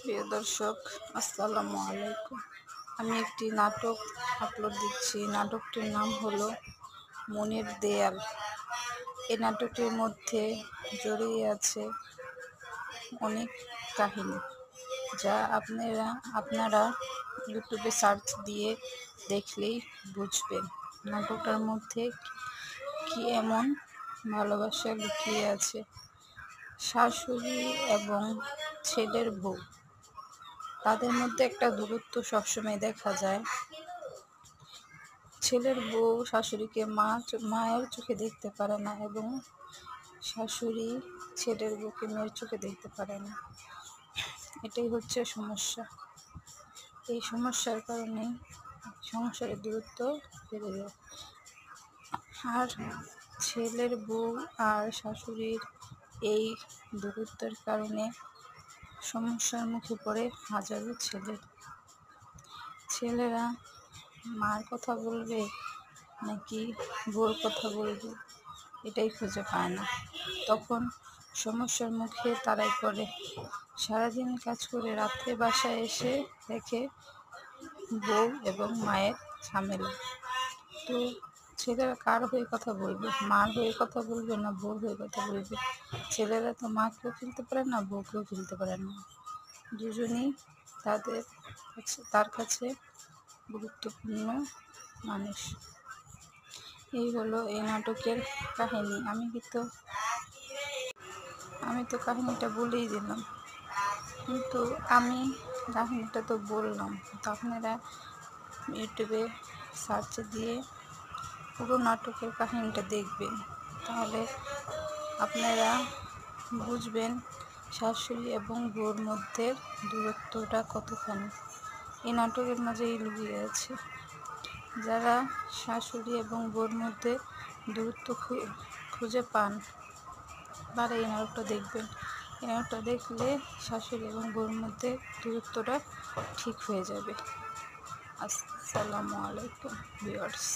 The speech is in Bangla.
প্রিয় দর্শক, আসসালামু আলাইকুম। আমি একটি নাটক আপলোড দিচ্ছি। নাটকটির নাম হলো মনের দেয়াল। এই নাটকটির মধ্যে জড়িয়ে আছে অনেক কাহিনী, যা আপনারা ইউটিউবে সার্চ দিয়ে দেখলেই বুঝবেন নাটকটার মধ্যে কি এমন ভালোবাসা লুকিয়ে আছে। শাশুড়ি এবং ছেলের বউ, তাদের মধ্যে একটা দূরত্ব সবসময় দেখা যায়। ছেলের বউ শাশুড়িকে মায়ের চোখে দেখতে পারে না, এবং শাশুড়ি ছেলের বউকে মেয়ের চোখে দেখতে পারে না। এটাই হচ্ছে সমস্যা। এই সমস্যার কারণে সংসারের দূরত্ব বেড়ে যায়। আর ছেলের বউ আর শাশুড়ির এই দূরত্বের কারণে সমস্যার মুখে পড়ে হাজারো ছেলেরা মার কথা বলবে নাকি বউর কথা বলবে, এটাই খুঁজে পায় না। তখন সমস্যার মুখে তারাই পড়ে। সারাদিন কাজ করে রাত্রে বাসায় এসে দেখে বউ এবং মায়ের ঝামেলা। তো ছেলেরা কার হয়ে কথা বলবে? মার হয়ে কথা বলবে না বউর হয়ে কথা বলবে? ছেলেরা তো মাকেও ফেলতে পারে না, বউকেও ফেলতে পারে না। দুজনেই তার কাছে গুরুত্বপূর্ণ মানুষ। এই হলো এই নাটকের কাহিনী। আমি তো কাহিনীটা বলেই দিলাম, কিন্তু আমি কাহিনীটা তো বললাম, তো আপনারা ইউটিউবে সার্চ দিয়ে পুরো নাটকের কাহিনীটা দেখবেন, তাহলে আপনারা বুঝবেন শাশুড়ি এবং বউর মধ্যে দূরত্বটা কতখানি। এই নাটকের মাঝেই লুকিয়ে আছে। যারা শাশুড়ি এবং বউর মধ্যে দূরত্ব খুঁজে পান, তারা এই নাটকটা দেখবেন। এই নাটকটা দেখলে শাশুড়ি এবং বউর মধ্যে দূরত্বটা ঠিক হয়ে যাবে। আসসালামু আলাইকুম ভিউয়ার্স।